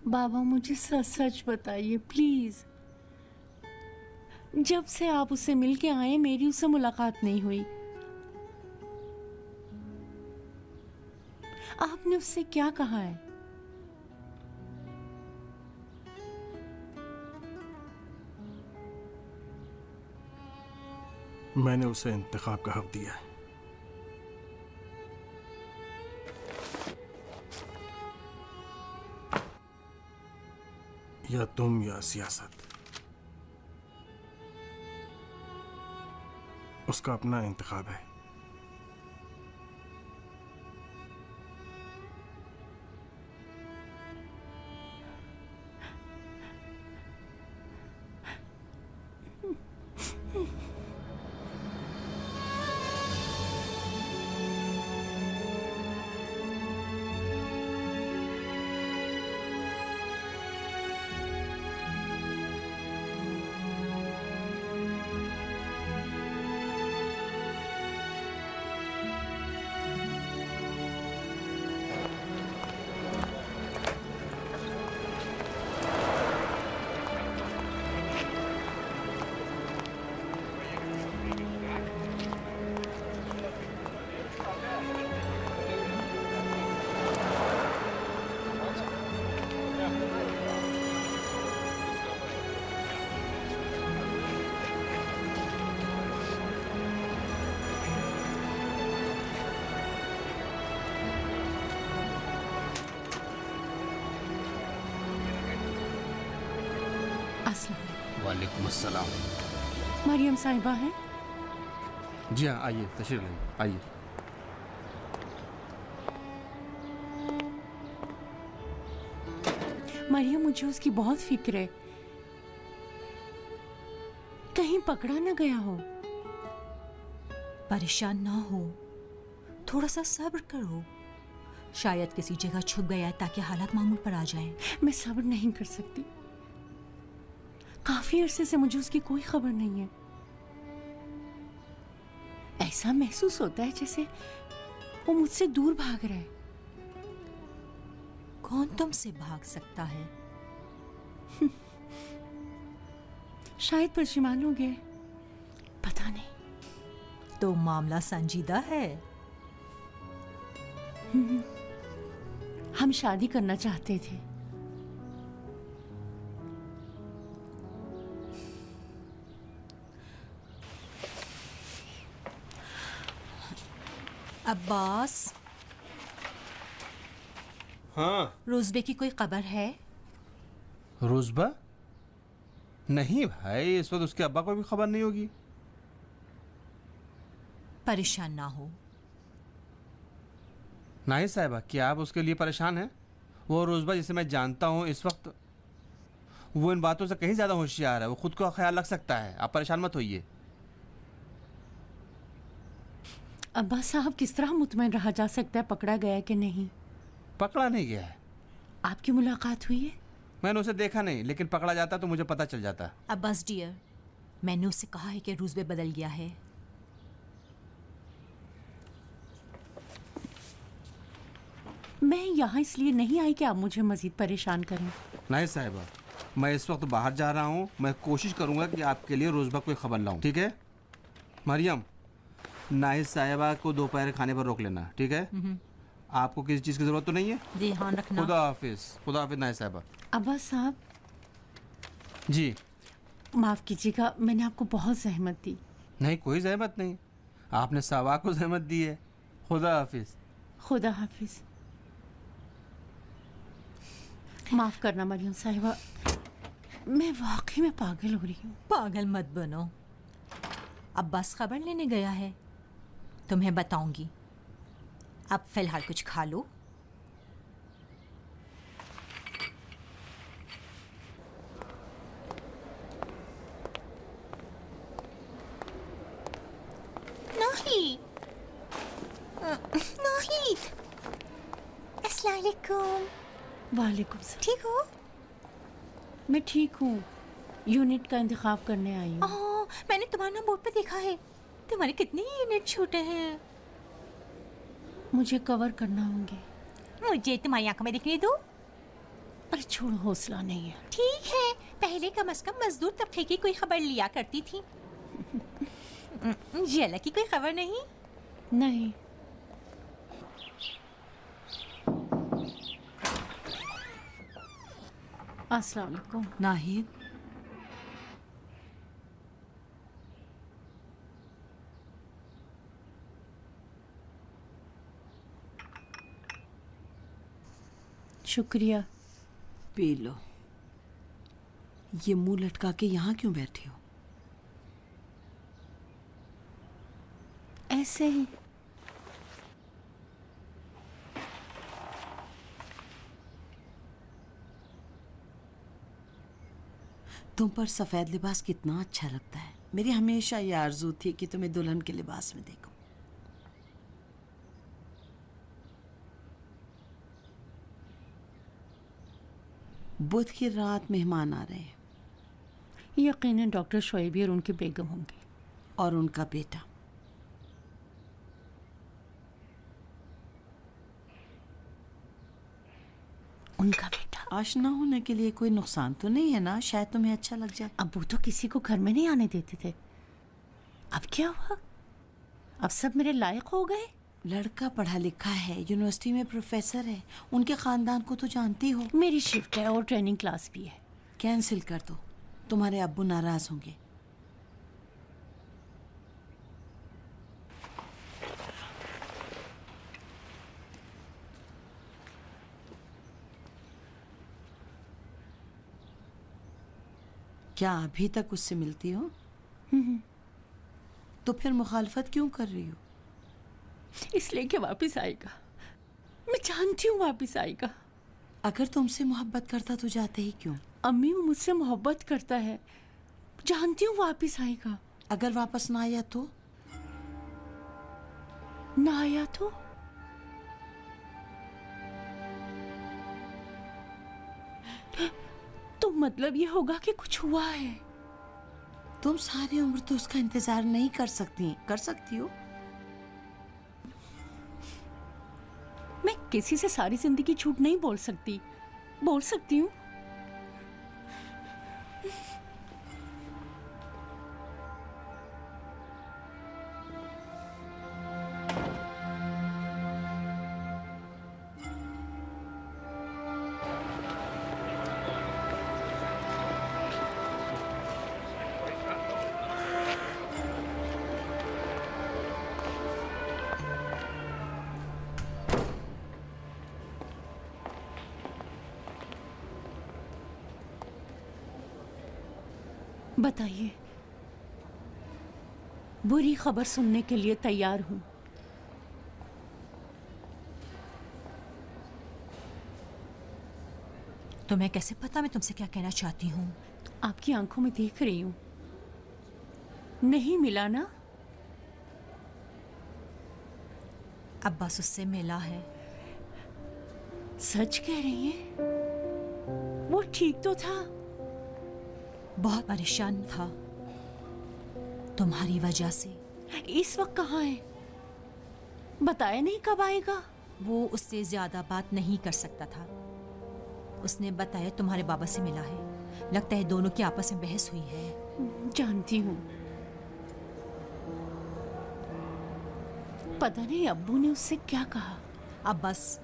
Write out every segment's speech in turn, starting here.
बाबा मुझे सच सच बताइए प्लीज। जब से आप उससे मिलके आए मेरी उससे मुलाकात नहीं हुई। आपने उससे क्या कहा है? मैंने उसे इंतखाब का हक दिया है। या तुम या सियासत, उसका अपना इंतखाब है। वालेकुम अस्सलाम। मरियम साहिबा है? जी हाँ, आइए, तशरीफ लाइए, आइए। मरियम मुझे उसकी बहुत फिक्र है, कहीं पकड़ा ना गया हो। परेशान ना हो, थोड़ा सा सब्र करो। शायद किसी जगह छुप गया है ताकि हालात मामूल पर आ जाएं। मैं सब्र नहीं कर सकती। काफी अरसे से मुझे उसकी कोई खबर नहीं है। ऐसा महसूस होता है जैसे वो मुझसे दूर भाग रहा है। कौन तुमसे भाग सकता है? शायद परेशान हो गए, पता नहीं। तो मामला संजीदा है। हम शादी करना चाहते थे। अब्बास, हाँ। रोजबे की कोई खबर है? रोजबा? नहीं भाई, इस वक्त उसके अब्बा को भी खबर नहीं होगी। परेशान ना हो। नहीं साहिबा, क्या आप उसके लिए परेशान हैं? वो रोजबा जिसे मैं जानता हूँ इस वक्त वो इन बातों से कहीं ज़्यादा होशियार है। वो खुद का ख्याल रख सकता है, आप परेशान मत होइए। अब्बा साहब, किस तरह मुतमईन रहा जा सकता है पकड़ा गया कि नहीं? पकड़ा नहीं गया है। आपकी मुलाकात हुई है? मैंने उसे देखा नहीं, लेकिन पकड़ा जाता तो मुझे पता चल जाता। अब्बास डियर, मैंने उससे कहा है कि रोजबे बदल गया है। मैं यहाँ इसलिए नहीं आई कि आप मुझे मजीद परेशान करें। नहीं साहिबा, मैं इस वक्त बाहर जा रहा हूँ। मैं कोशिश करूँगा कि आपके लिए रोजबा कोई खबर लाऊं, ठीक है? मरियम, नाहिद साहिबा को दोपहर खाने पर रोक लेना, ठीक है? आपको किसी चीज़ की ज़रूरत तो नहीं है? ध्यान रखना। खुदा हाफिज। खुदा हाफिज नाहिद साहिबा। अब्बा साहब, जी। माफ कीजिएगा, मैंने आपको बहुत जहमत दी। नहीं, कोई जहमत नहीं। आपने सावा को जहमत दी है। खुदा हाफिज। खुदा हाफिज। माफ करना मरियम साहिबा, मैं वाकई में पागल हो रही हूँ। पागल मत बनो। अब्बास खबर लेने गया है, तुम्हें बताऊंगी। अब फिलहाल कुछ खा लो। नहीं नहीं। अस्सलाम वालेकुम। वालेकुम सलाम। ठीक हो? मैं ठीक हूँ, यूनिट का इंतखाब करने आई हूँ। ओह, मैंने तुम्हारा नाम बोर्ड पे देखा है। तुम्हारे कितने यूनिट छूटे हैं? मुझे कवर करना होंगे। मुझे तुम्हारी आंखों में दिखने दो। पर छोड़, हौसला नहीं है। ठीक है, पहले कम से कम मजदूर तबके की कोई खबर लिया करती थी। जेला की कोई खबर नहीं? नहीं। अस्सलाम वालेकुम। नाहिद, शुक्रिया। P low. ये मुंह लटका के यहाँ क्यों बैठी हो? ऐसे ही। तुम पर सफ़ेद लिबास कितना अच्छा लगता है। मेरी हमेशा ये आरजू थी कि तुम्हें दुल्हन के लिबास में देखूं। बुध की रात मेहमान आ रहे हैं यकीनन डॉक्टर शोएबी और उनकी बेगम होंगी। और उनका बेटा। उनका बेटा। आशना होने के लिए कोई नुकसान तो नहीं है ना? शायद तुम्हें अच्छा लग जाए। अब वो तो किसी को घर में नहीं आने देते थे। अब क्या हुआ? अब सब मेरे लायक हो गए? लड़का पढ़ा लिखा है, यूनिवर्सिटी में प्रोफेसर है, उनके खानदान को तो जानती हो। मेरी शिफ्ट है और ट्रेनिंग क्लास भी है। कैंसिल कर दो, तुम्हारे अब्बू नाराज होंगे। क्या अभी तक उससे मिलती हो? तो फिर मुखालफत क्यों कर रही हो? इसलिए कि वापस आएगा। मैं जानती हूँ वापस आएगा। अगर तुमसे मोहब्बत करता तो जाते ही क्यों? अम्मी, वो मुझसे मोहब्बत करता है, जानती हूँ वापस आएगा। अगर वापस ना आया तो? ना आया तो? तो मतलब ये होगा कि कुछ हुआ है। तुम सारी उम्र तो उसका इंतजार नहीं कर सकती। कर सकती हो? मैं किसी से सारी जिंदगी झूठ नहीं बोल सकती। बोल सकती हूँ। बताइए। बुरी खबर सुनने के लिए तैयार हूं। तुम्हें कैसे पता मैं तुमसे क्या कहना चाहती हूँ? आपकी आंखों में देख रही हूं। नहीं मिला ना? अब्बास उससे मिला है। सच कह रही हैं? वो ठीक तो था। बहुत परेशान था तुम्हारी वजह से। इस वक्त कहाँ है? बताया नहीं कब आएगा? वो उससे ज्यादा बात नहीं कर सकता था। उसने बताया तुम्हारे बाबा से मिला है। लगता है दोनों की आपस में बहस हुई है। जानती हूँ। पता नहीं अब्बू ने उससे क्या कहा। अब बस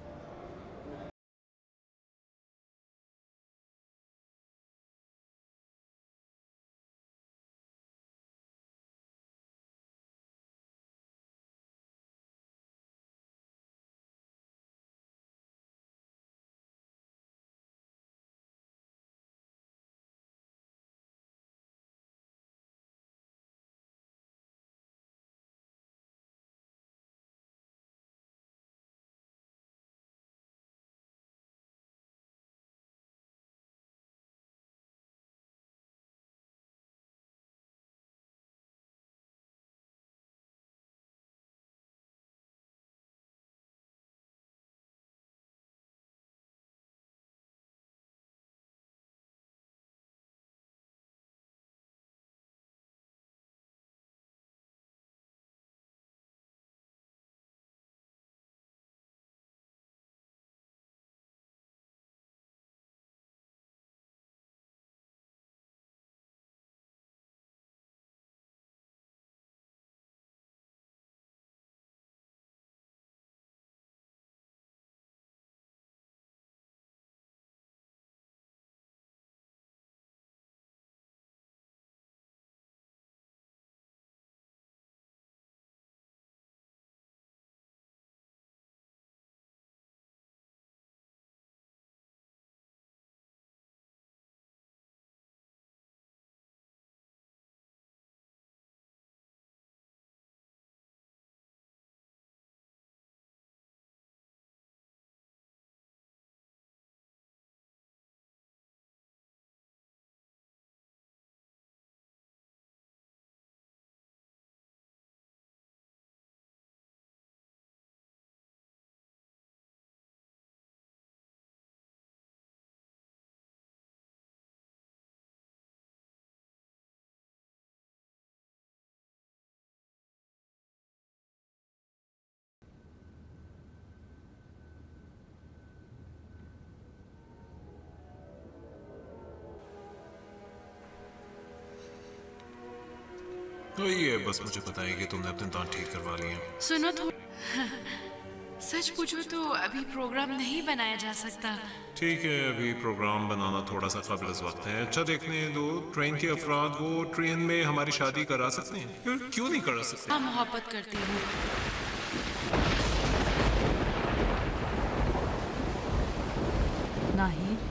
तो ये बस मुझे बताइए कि तुमने अपने दांत ठीक करवा लिए हैं। सुनो तो सच पूछो तो अभी प्रोग्राम नहीं बनाया जा सकता। ठीक है, अभी प्रोग्राम बनाना थोड़ा सा काबिल वक्त है। अच्छा देखने दो, ट्रेन के अफराद वो ट्रेन में हमारी शादी करा सकते हैं, क्यों नहीं करा सकते? हाँ, मोहब्बत करती हूँ। नाहिद,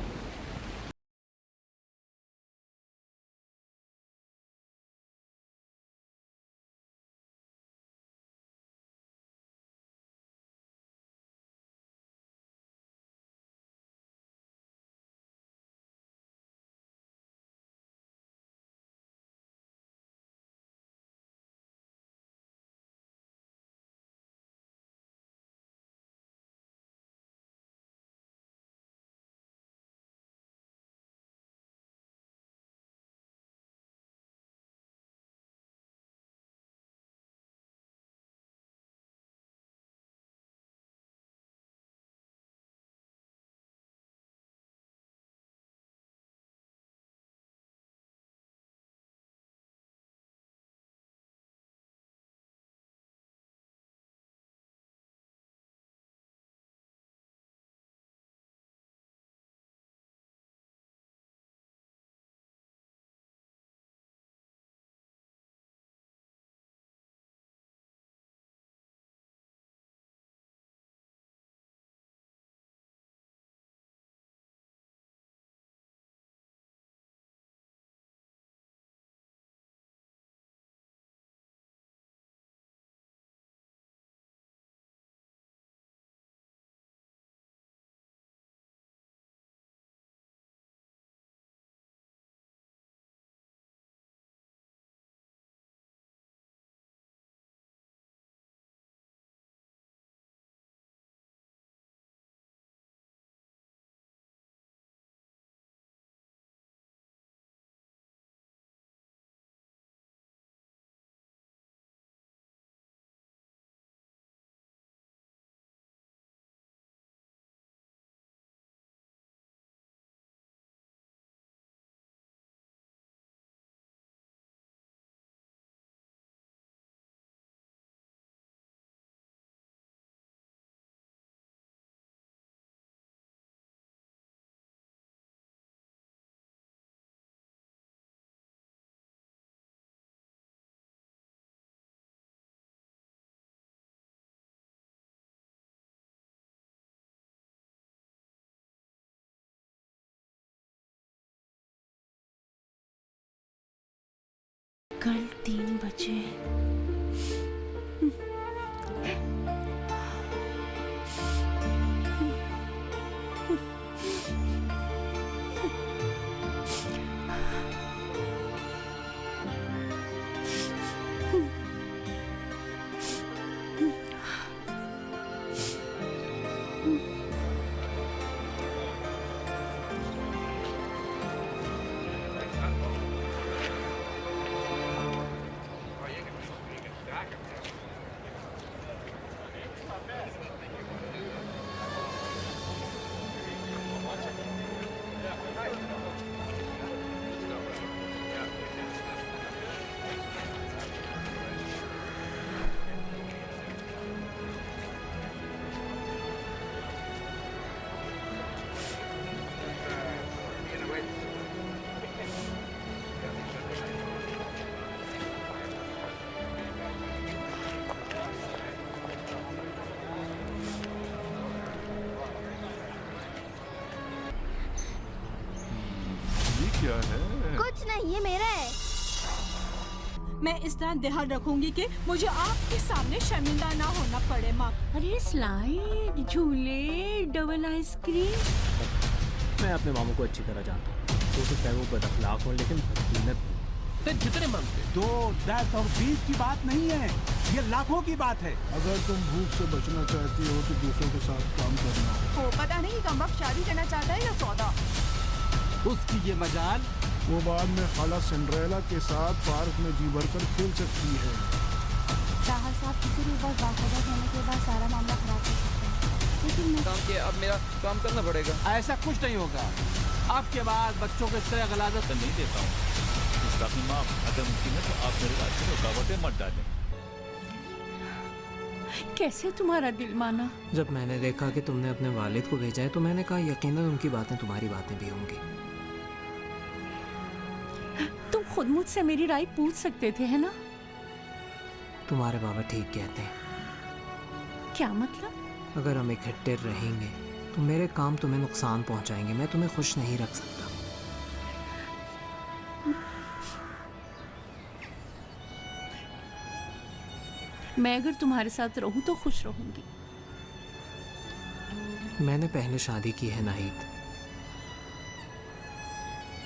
कल 3 बजे। क्या है? कुछ नहीं, ये मेरा है। मैं इस तरह ध्यान रखूंगी कि मुझे आपके सामने शर्मिंदा ना होना पड़े माँ। अरे स्लाइड, झूले, डबल आइसक्रीम। मैं अपने मामू को अच्छी तरह जानता हूँ। तो चाहे वो बदअखलाक हो लेकिन बदकीमत तो जितने मांगते 2, 10 और 20 की बात नहीं है, ये लाखों की बात है। अगर तुम भूख से बचना चाहती हो तो दूसरों के साथ काम करना। वो पता नहीं कम वक्त शादी करना चाहता है या सौदा। उसकी ये मजाल वो बाद में खाला सिंड्रेला के साथ पार्क में जी भरकर खेल सकती है। ताहा साहब किसी भी वक्त बाखबर होने के बाद सारा मामला खराब हो सकता है, लेकिन मैं काम किया, अब मेरा काम करना पड़ेगा। ऐसा कुछ नहीं होगा। अब के बाद बच्चों को इस तरह गलाजत नहीं देता हूँ। राखी माँ, अगर मुमकिन है तो आप मेरे रास्ते में रुकावटें मत डालें। कैसे तुम्हारा दिल माना? जब मैंने देखा कि तुमने अपने वालिद को भेजा है तो मैंने कहा यकीनन उनकी बातें तुम्हारी बातें भी होंगी। तुम खुद मुझसे मेरी राय पूछ सकते थे, है ना? तुम्हारे बाबा ठीक कहते हैं। क्या मतलब? अगर हम इकट्ठे रहेंगे तो मेरे काम तुम्हें नुकसान पहुंचाएंगे, मैं तुम्हें खुश नहीं रख सकता। मैं अगर तुम्हारे साथ रहूं तो खुश रहूंगी। मैंने पहले शादी की है नाहिद,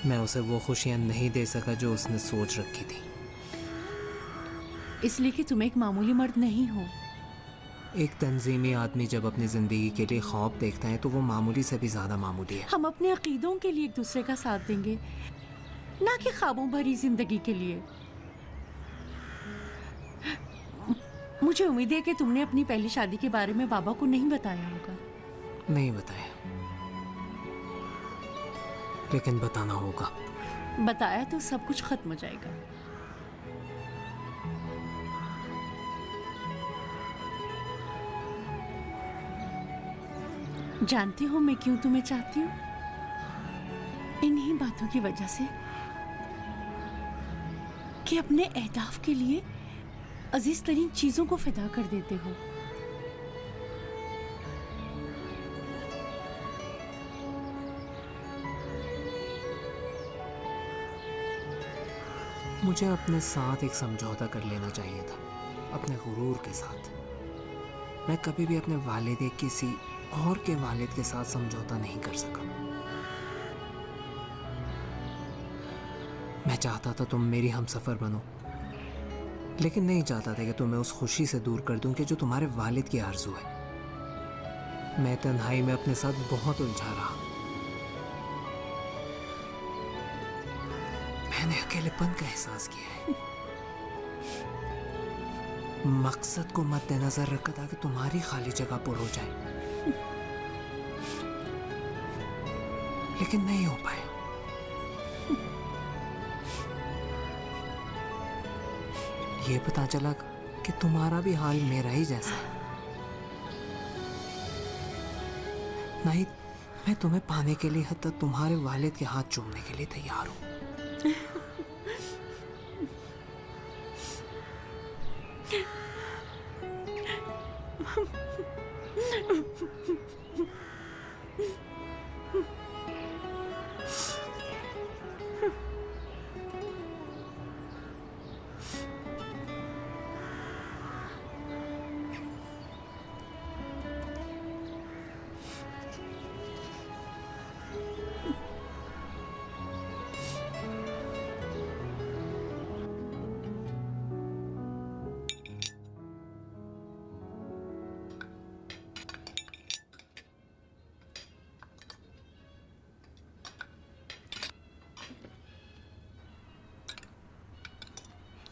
मैं उसे वो खुशियां नहीं दे सका जो उसने सोच रखी थी। इसलिए कि तुम एक मामूली मर्द नहीं हो। एक तंजीमी आदमी जब अपनी जिंदगी के लिए ख्वाब देखता है तो वो मामूली से भी ज्यादा मामूली है। हम अपने अकीदों के लिए एक दूसरे का साथ देंगे, ना कि ख्वाबों भरी जिंदगी के लिए। मुझे उम्मीद है कि तुमने अपनी पहली शादी के बारे में बाबा को नहीं बताया होगा। नहीं बताया, लेकिन बताना होगा। बताया तो सब कुछ खत्म हो जाएगा। जानती हो मैं क्यों तुम्हें चाहती हूँ? इन्हीं बातों की वजह से कि अपने अहदाफ के लिए अजीज तरीन चीजों को फिदा कर देते हो। मुझे अपने साथ एक समझौता कर लेना चाहिए था, अपने गुरूर के साथ। मैं कभी भी अपने वालिद या किसी और के वालिद के साथ समझौता नहीं कर सका। मैं चाहता था तुम मेरी हमसफर बनो, लेकिन नहीं चाहता था कि तुम्हें उस खुशी से दूर कर दूं कि जो तुम्हारे वालिद की आरज़ू है। मैं तन्हाई में अपने साथ बहुत उलझा रहा। मैंने अकेलेपन का एहसास किया है। मकसद को मद्देनजर रखा था कि तुम्हारी खाली जगह पुर हो जाए, लेकिन नहीं हो पाया। ये पता चला कि तुम्हारा भी हाल मेरा ही जैसा है। नहीं, मैं तुम्हें पाने के लिए हत्ता तुम्हारे वालिद के हाथ चूमने के लिए तैयार हूं।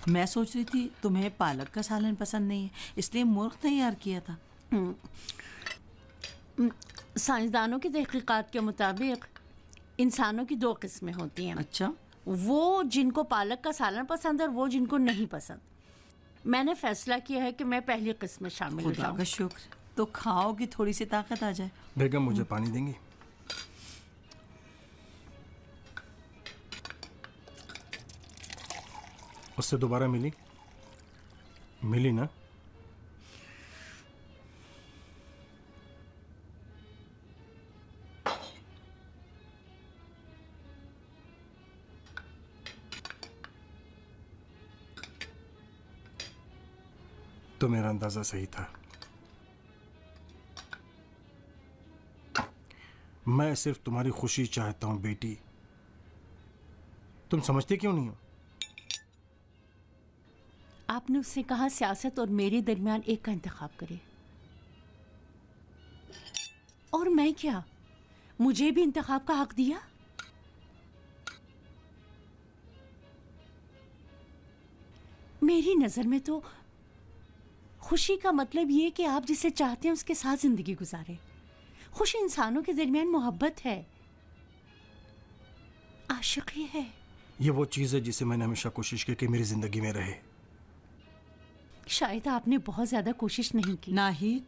मैं सोच रही थी तुम्हें पालक का सालन पसंद नहीं है, इसलिए मुर्ग तैयार किया था। साइंसदानों की तहकीकात के मुताबिक इंसानों की 2 किस्में होती हैं। अच्छा, वो जिनको पालक का सालन पसंद है और वो जिनको नहीं पसंद। मैंने फैसला किया है कि मैं पहली किस्म में शामिल हो खुदा जाऊं। का शुक्र, तो खाओ कि थोड़ी सी ताकत आ जाए। बेगम मुझे पानी देंगी? उससे दोबारा मिली ना? तो मेरा अंदाजा सही था। मैं सिर्फ तुम्हारी खुशी चाहता हूं बेटी। तुम समझती क्यों नहीं हो? आपने उससे कहा सियासत और मेरे दरमियान एक का इंतखाब करे, और मैं क्या, मुझे भी इंतखाब का हक दिया? मेरी नजर में तो खुशी का मतलब ये कि आप जिसे चाहते हैं उसके साथ जिंदगी गुजारें। खुशी इंसानों के दरमियान मोहब्बत है, आशिकी है। ये वो चीज़ है जिसे मैंने हमेशा कोशिश की कि मेरी ज़िंदगी में रहे। शायद आपने बहुत ज्यादा कोशिश नहीं की। नाहिद,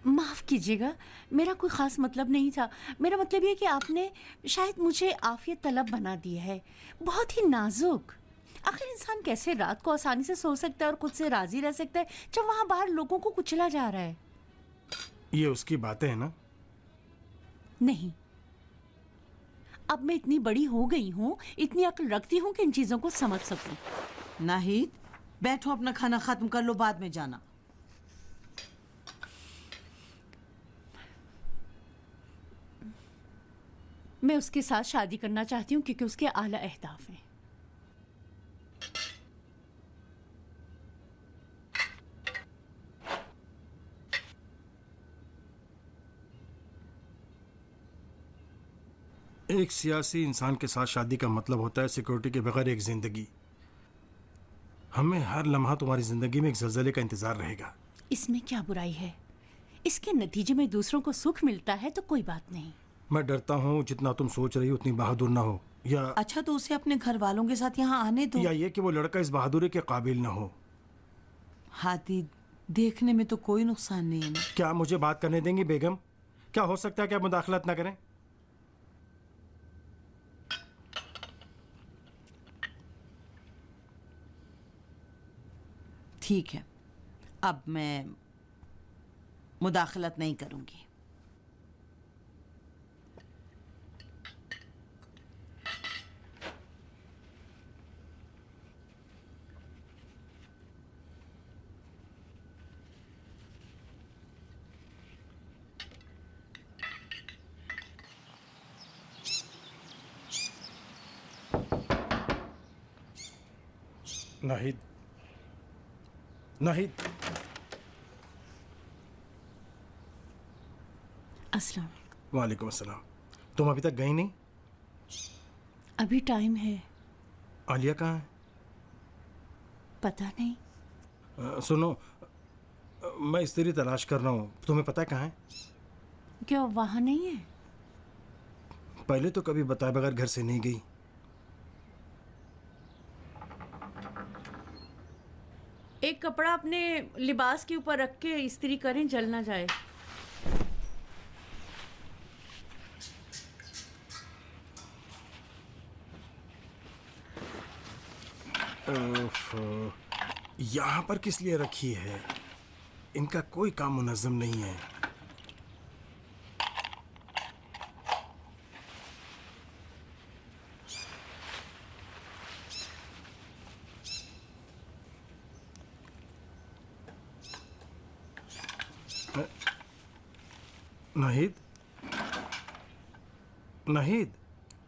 माफ कीजिएगा, मेरा कोई खास मतलब नहीं था। मेरा मतलब ये कि आपने शायद मुझे आफियत तलब बना दिया है, बहुत ही नाजुक। आखिर इंसान कैसे रात को आसानी से सो सकता है और खुद से राजी रह सकता है जब वहां बाहर लोगों को कुचला जा रहा है? ये उसकी बातें हैं ना। नहीं, अब मैं इतनी बड़ी हो गई हूँ, इतनी अक्ल रखती हूँ कि इन चीजों को समझ सकूं। नाहिद, बैठो, अपना खाना खत्म कर लो, बाद में जाना। मैं उसके साथ शादी करना चाहती हूँ क्योंकि उसके आला अहदाफ हैं। एक सियासी इंसान के साथ शादी का मतलब होता है सिक्योरिटी के बगैर एक जिंदगी। हमें हर लम्हा तुम्हारी जिंदगी में एक ज़लज़ले का इंतजार रहेगा। इसमें क्या बुराई है? इसके नतीजे में दूसरों को सुख मिलता है तो कोई बात नहीं। मैं डरता हूँ जितना तुम सोच रही हो उतनी बहादुर ना हो, या अच्छा तो उसे अपने घर वालों के साथ यहाँ आने दो। या ये कि वो लड़का इस बहादुरी के काबिल ना हो। हाथी, देखने में तो कोई नुकसान नहीं है ना। क्या मुझे बात करने देंगी बेगम? क्या हो सकता है कि आप मुदाखलत ना करें? ठीक है, अब मैं मुदाखलत नहीं करूंगी। नाहिद, नाहिद। अस्सलाम। वालेकुम अस्सलाम। तुम अभी तक गई नहीं? अभी टाइम है। आलिया कहाँ है? पता नहीं। सुनो, मैं स्त्री तलाश कर रहा हूँ, तुम्हें पता है कहाँ है? क्या वहाँ नहीं है? पहले तो कभी बताए बगैर घर से नहीं गई। एक कपड़ा अपने लिबास के ऊपर रख के इस्त्री करें, जल ना जाए। यहाँ पर किस लिए रखी है? इनका कोई काम मुनज़्ज़म नहीं है। नाहिद, नाहिद,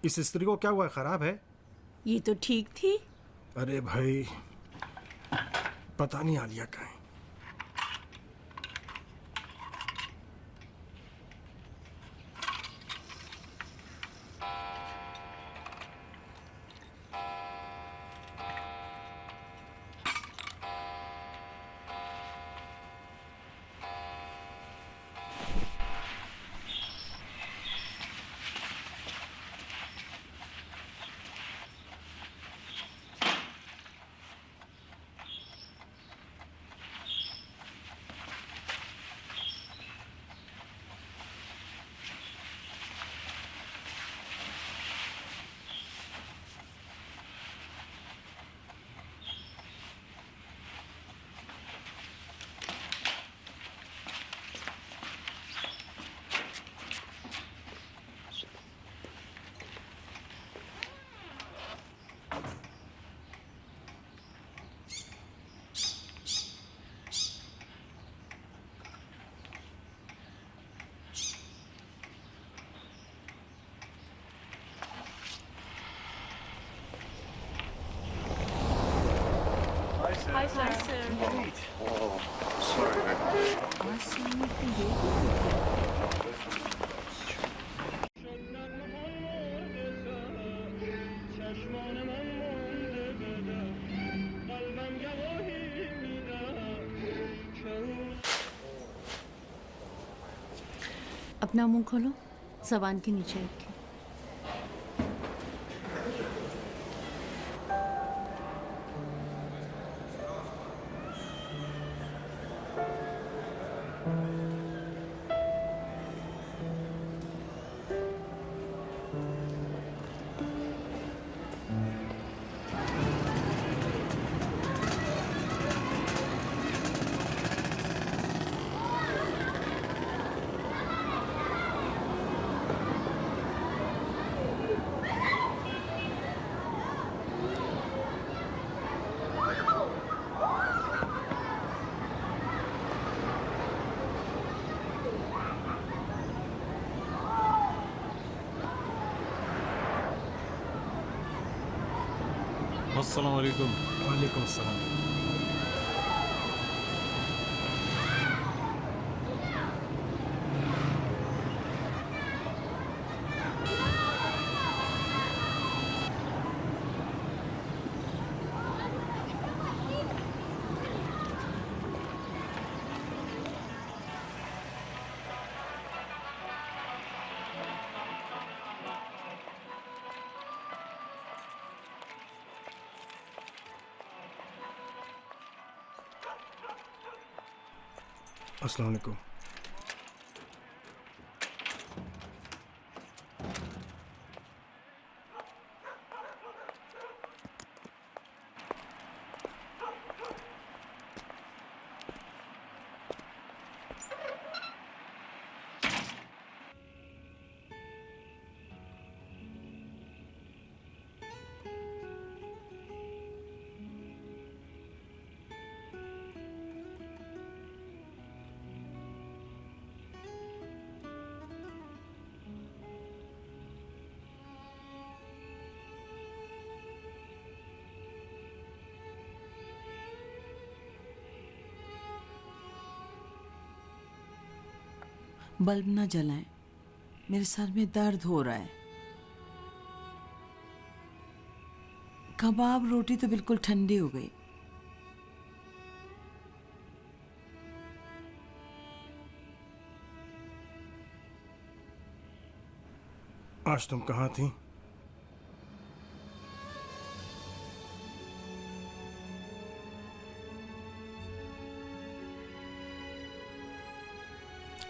इस स्त्री को क्या हुआ? खराब है? ये तो ठीक थी। अरे भाई, पता नहीं आलिया कहाँ है। Hi, sir. Oh, sorry. अपना मुंह खोलो। जबान के नीचे रखें। अस्सलाम वालेकुम। वालेकुम अस्सलाम। अस्सलाम वालेकुम। बल्ब न जलाएं, मेरे सर में दर्द हो रहा है। कबाब रोटी तो बिल्कुल ठंडी हो गई। आज तुम कहाँ थी?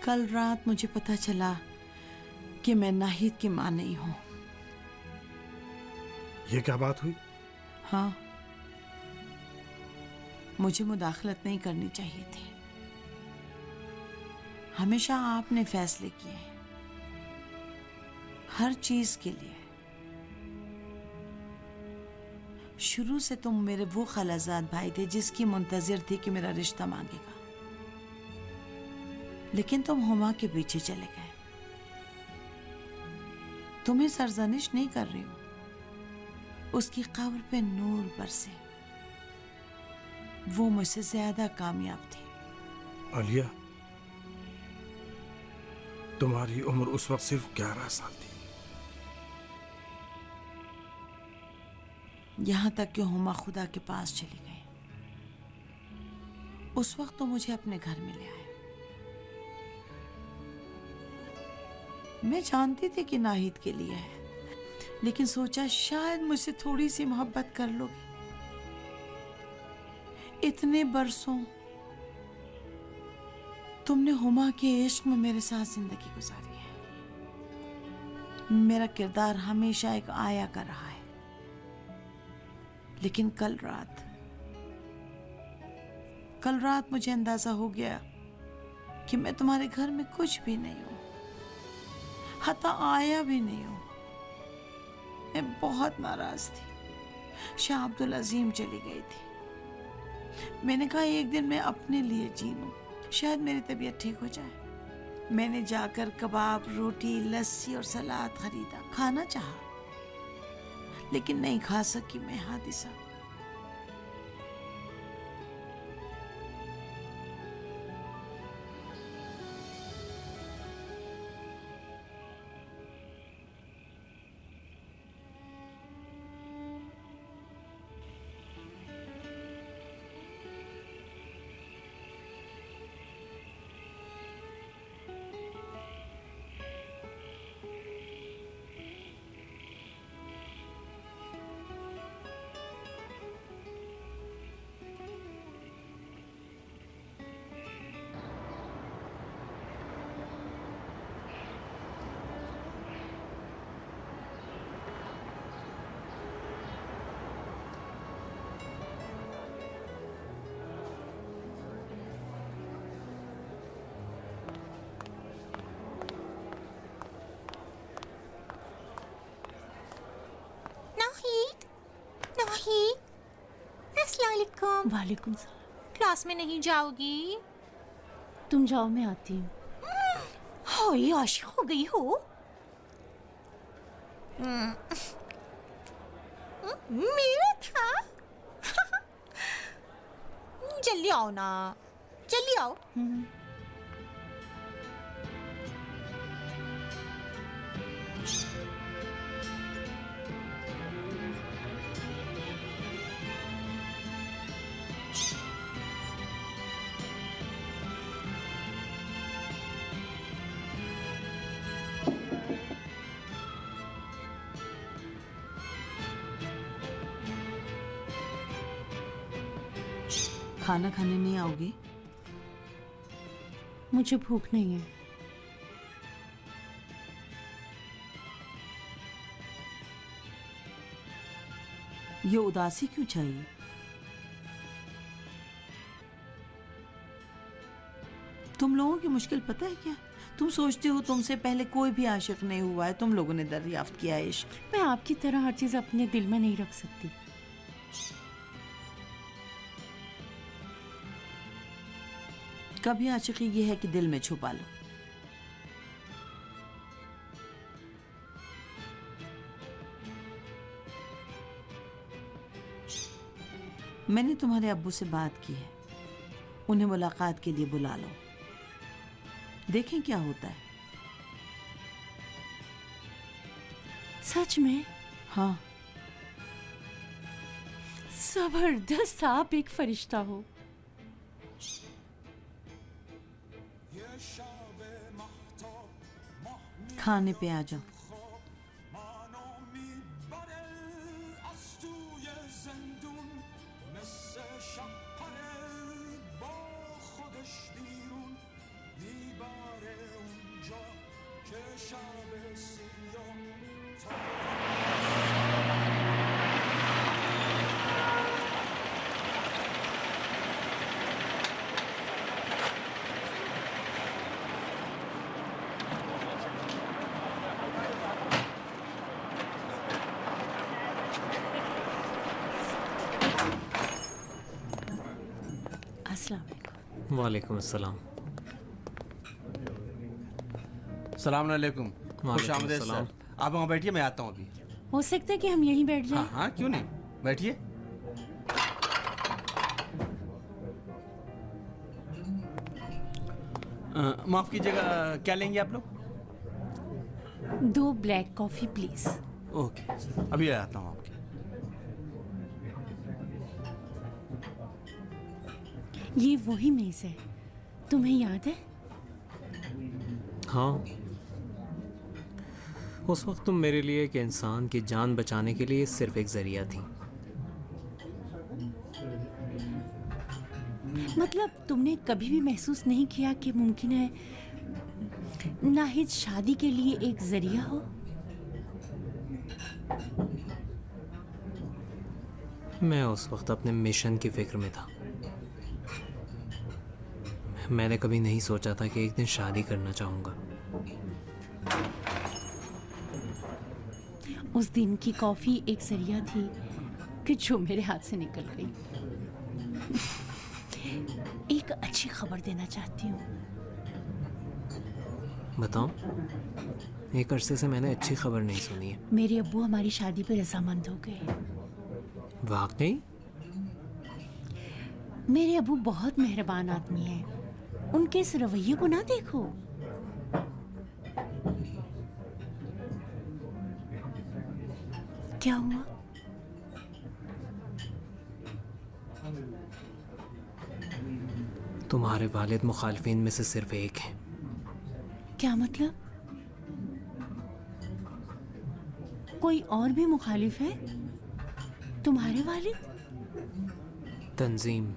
कल रात मुझे पता चला कि मैं नाहिद की मां नहीं हूं। ये क्या बात हुई? हाँ, मुझे मुदाखलत नहीं करनी चाहिए थी। हमेशा आपने फैसले किए हर चीज के लिए। शुरू से तुम मेरे वो खलाजाद भाई थे जिसकी मुंतजिर थी कि मेरा रिश्ता मांगेगा, लेकिन तुम हुमा के पीछे चले गए। तुम्हें सरजनिश नहीं कर रही हूं, उसकी कब्र पे नूर बरसे। वो मुझसे ज्यादा कामयाब थी। आलिया, तुम्हारी उम्र उस वक्त सिर्फ 11 साल थी। यहां तक कि हुमा खुदा के पास चली गई। उस वक्त तो मुझे अपने घर में ले आए। मैं जानती थी कि नाहिद के लिए है, लेकिन सोचा शायद मुझसे थोड़ी सी मोहब्बत कर लोगे। इतने बरसों तुमने हुमा के इश्क में मेरे साथ जिंदगी गुजारी है। मेरा किरदार हमेशा एक आया का रहा है, लेकिन कल रात मुझे अंदाजा हो गया कि मैं तुम्हारे घर में कुछ भी नहीं हूं, हता आया भी नहीं हूं। मैं बहुत नाराज थी। शाह अब्दुल अजीम चली गई थी। मैंने कहा एक दिन मैं अपने लिए जी लूं, शायद मेरी तबीयत ठीक हो जाए। मैंने जाकर कबाब, रोटी, लस्सी और सलाद खरीदा। खाना चाहा, लेकिन नहीं खा सकी मैं हादिसा। वालेकुम। वालेकुम सलाम। क्लास में नहीं जाओगी? तुम जाओ, मैं आती हूँ। होई आशिक हो गई हो? मेरा था। जल्दी आओ ना, जल्दी आओ। खाना खाने नहीं आओगी? मुझे भूख नहीं है। ये उदासी क्यों चाहिए? तुम लोगों की मुश्किल पता है क्या? तुम सोचते हो तुमसे पहले कोई भी आशिक नहीं हुआ है, तुम लोगों ने दरियाफ्त किया है इश्क। मैं आपकी तरह हर चीज अपने दिल में नहीं रख सकती। कभी आशिकी ये है कि दिल में छुपा लो। मैंने तुम्हारे अब्बू से बात की है, उन्हें मुलाकात के लिए बुला लो, देखें क्या होता है। सच में? हाँ। जबरदस्त, आप एक फरिश्ता हो। खाने पे आ जाओ। वालेकुम अस्सलाम। सलाम अलैकुम। खुश आमदीद सलाम। सर। आप वहाँ बैठिए, मैं आता हूँ अभी। हो सकता है कि हम यहीं बैठ जाएं? हाँ हाँ, क्यों नहीं, बैठिए। माफ कीजिएगा, क्या लेंगे आप लोग? 2 ब्लैक कॉफी प्लीज। ओके, अभी आता हूँ आपके। ये वही मेज है, तुम्हें याद है? हाँ, उस वक्त तुम मेरे लिए एक इंसान की जान बचाने के लिए सिर्फ एक जरिया थी। मतलब तुमने कभी भी महसूस नहीं किया कि मुमकिन है नाहिद शादी के लिए एक जरिया हो? मैं उस वक्त अपने मिशन की फिक्र में था। मैंने कभी नहीं सोचा था कि एक दिन शादी करना चाहूंगा। उस दिन की कॉफी एक जरिया थी कि जो मेरे हाथ से निकल गई। एक अच्छी खबर देना चाहती हूँ। बताओ। एक अरसे से मैंने अच्छी खबर नहीं सुनी है। मेरे अब्बू हमारी शादी पे रजामंद हो गए। वाकई? मेरे अब्बू बहुत मेहरबान आदमी है, उनके इस रवैये को ना देखो। क्या हुआ? तुम्हारे वालिद मुखालिफिन में से सिर्फ एक है। क्या मतलब? कोई और भी मुखालिफ है? तुम्हारे वालिद? तंजीम।